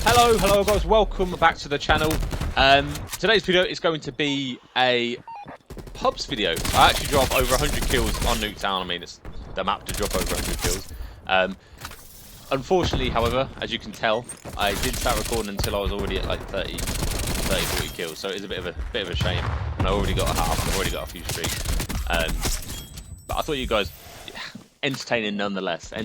Hello guys, welcome back to the channel. Today's video is going to be a pubs video. I actually drop over 100 kills on Nuketown. I mean, it's the map to drop over 100 kills. Unfortunately, however, as you can tell, I didn't start recording until I was already at like 30, 40 kills. So it is a bit of a shame. And I already got a half. I've already got a few streaks. But I thought you guys, entertaining nonetheless. So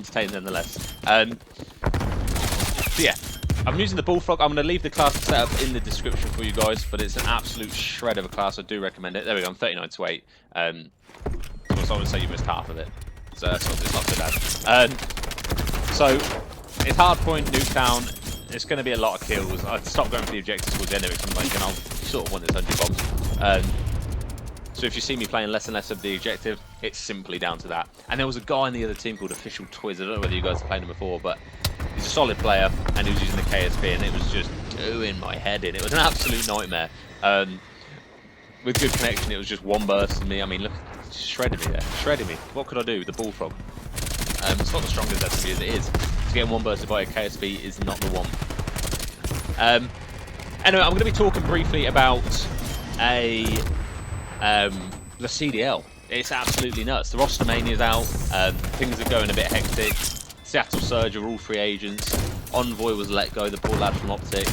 yeah. I'm using the Bullfrog. I'm going to leave the class setup in the description for you guys, but it's an absolute shred of a class. I do recommend it. There we go. I'm 39 to 8. So I was going to say you missed half of it. So it's not so bad. So it's hardpoint, Nuketown. It's going to be a lot of kills. I'd stop going for the objectives towards the end of it because I'll sort of want this 100 bombs. So if you see me playing less and less of the objective, it's simply down to that. And there was a guy in the other team called Official Twiz. I don't know whether you guys have played him before, but he's a solid player, and he was using the KSP, and it was just doing my head in. It was an absolute nightmare. With good connection, it was just one burst in me. I mean, look, shredded me there. Shredded me. What could I do with the Bullfrog? It's not the strongest SMG as it is. To get one bursted by a KSP is not the one. Anyway, I'm going to be talking briefly about the CDL. It's absolutely nuts. The roster mania is out. Things are going a bit hectic. Seattle Surge are all free agents. Envoy was let go, the poor lad from Optic.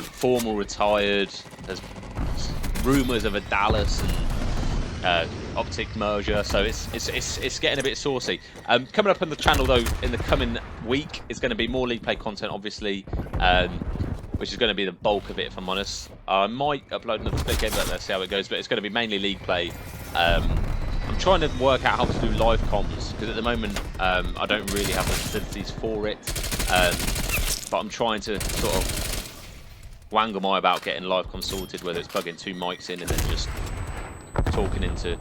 Formal retired. There's rumours of a Dallas and Optic merger, so it's getting a bit saucy. Coming up on the channel though in the coming week is going to be more league play content, obviously, which is going to be the bulk of it, if I'm honest. I might upload another split game, but let's see how it goes. But it's going to be mainly league play. I'm trying to work out how to do live comms, because at the moment I don't really have the facilities for it, but I'm trying to sort of wangle my about getting live comms sorted, whether it's plugging 2 mics in and then just talking into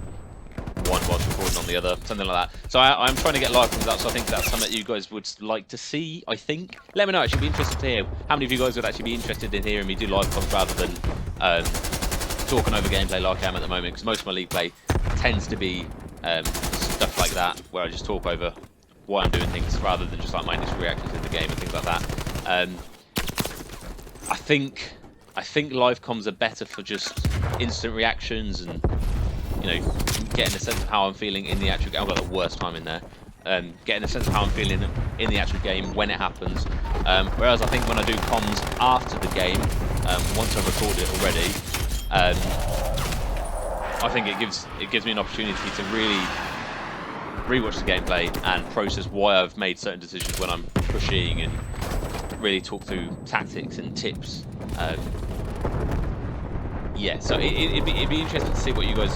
one whilst recording on the other, something like that. So I'm trying to get live comms out, so I think that's something that you guys would like to see, I think. Let me know, actually be interested to hear how many of you guys would actually be interested in hearing me do live comms rather than talking over gameplay like I am at the moment, because most of my league play tends to be stuff like that, where I just talk over why I'm doing things rather than just like my initial reactions to the game and things like that. I think live comms are better for just instant reactions and, you know, getting a sense of how I'm feeling in the actual game. I've got the worst time in there. Getting a sense of how I'm feeling in the actual game when it happens. Whereas I think when I do comms after the game, once I've recorded it already, I think it gives me an opportunity to really rewatch the gameplay and process why I've made certain decisions when I'm pushing, and really talk through tactics and tips. Yeah, so it'd be interesting to see what you guys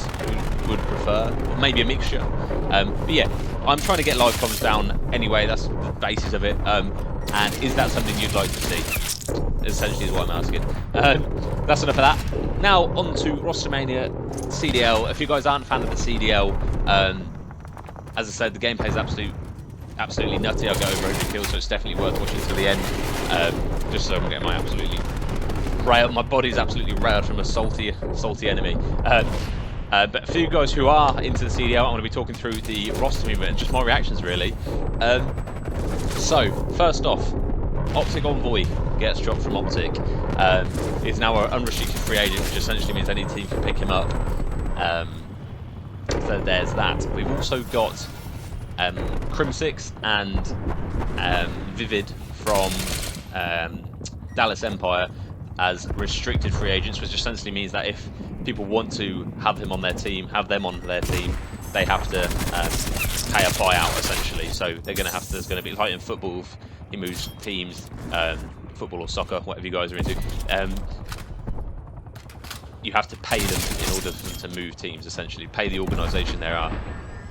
would prefer, or maybe a mixture. But yeah, I'm trying to get live comms down anyway. That's the basis of it. And is that something you'd like to see? Essentially is what I'm asking. That's enough of that. Now on to Rostermania CDL. If you guys aren't a fan of the CDL, as I said, the gameplay is absolutely nutty. I'll go over 100 kills, so it's definitely worth watching to the end. Just so I'm getting my absolutely railed. My body's absolutely railed from a salty enemy. But for you guys who are into the CDL, I'm going to be talking through the roster movement and just my reactions, really. So first off, Optic Envoy gets dropped from Optic. Is now an unrestricted free agent, which essentially means any team can pick him up. So there's that. We've also got Crim6 and Vivid from Dallas Empire as restricted free agents, which essentially means that if people want to have them on their team, they have to pay a buyout, essentially. So they're going to have to, there's going to be, like in football, if he moves teams, football or soccer, whatever you guys are into, you have to pay them in order for them to move teams, essentially. Pay the organisation they are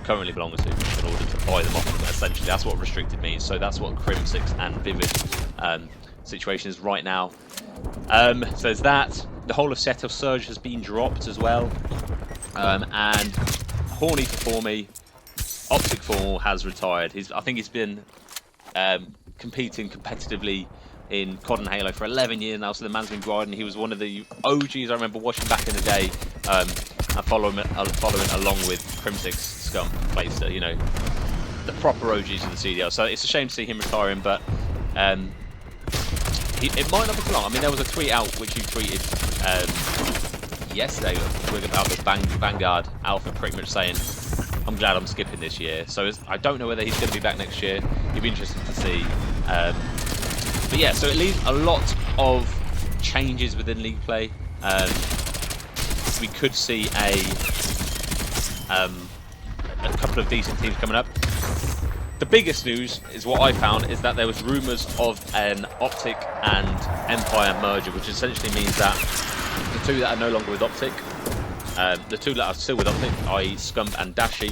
currently belong to in order to buy them off. Essentially, that's what restricted means. So that's what Crim6 and Vivid situation is right now. So there's that. The whole of Seattle Surge has been dropped as well. And Horny for me, Optic Formal has retired. I think he's been competing competitively in COD and Halo for 11 years now, so the man's been grinding. He was one of the OGs I remember watching back in the day, and following along with Crim6, Scum, Playster, you know, the proper OGs of the CDL. So it's a shame to see him retiring, but It might not be for long. I mean, there was a tweet out which you tweeted yesterday about the Vanguard Alpha, pretty much saying, I'm glad I'm skipping this year. So I don't know whether he's going to be back next year. It'd be interesting to see. But yeah, so it leaves a lot of changes within league play. We could see a couple of decent teams coming up. The biggest news is what I found is that there was rumours of an Optic and Empire merger, which essentially means that the two that are no longer with Optic, the two that are still with Optic, i.e. Scump and Dashi,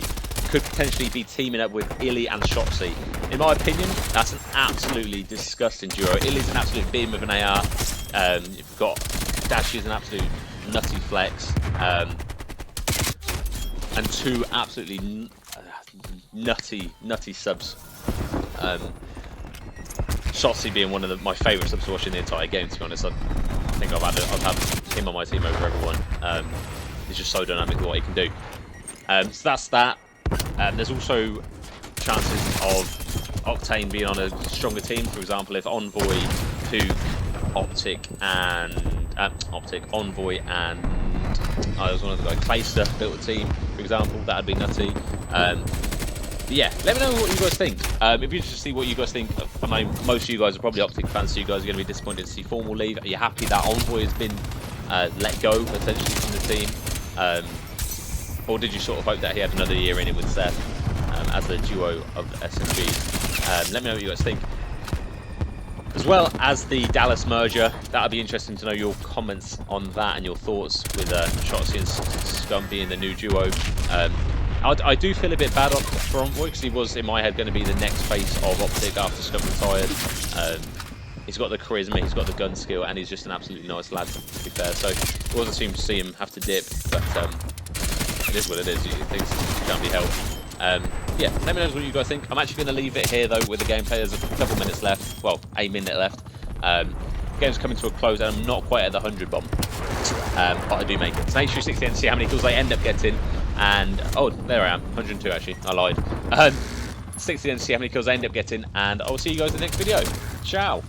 could potentially be teaming up with Illy and Shotzi. In my opinion, that's an absolutely disgusting duo. Illy's an absolute beam of an AR. You've got Dashi's an absolute nutty flex. And two absolutely nutty subs. Shotzi being one of my favourite subs to watch in the entire game, to be honest. I think I've had him on my team over everyone. He's just so dynamic with what he can do. So that's that. There's also chances of Octane being on a stronger team. For example, if Envoy to Optic and Envoy and there's one other guy, Clayster built a team, for example, that'd be nutty. Yeah, let me know what you guys think. It'd be interesting to see what you guys think. I mean, most of you guys are probably Optic fans, so you guys are going to be disappointed to see Formal leave. Are you happy that Envoy has been let go, essentially, from the team? Or did you sort of hope that he had another year in it with Seth as the duo of SMG? Let me know what you guys think. As well as the Dallas merger, that would be interesting to know your comments on that and your thoughts with Shotzi and Scum being the new duo. I do feel a bit bad for Envoy because he was, in my head, going to be the next face of Optic after Scum retired. He's got the charisma, he's got the gun skill, and he's just an absolutely nice lad, to be fair. So it wasn't seem to see him have to dip, but it is what it is. Things can't be helped. Yeah, let me know what you guys think. I'm actually going to leave it here, though, with the gameplay. There's a couple minutes left. Well, a minute left. The game's coming to a close, and I'm not quite at the 100 bomb. But I do make it. So make sure you stick to the end to see how many kills I end up getting. And, oh, there I am. 102, actually. I lied. Stick to the end to see how many kills I end up getting. And I'll see you guys in the next video. Ciao.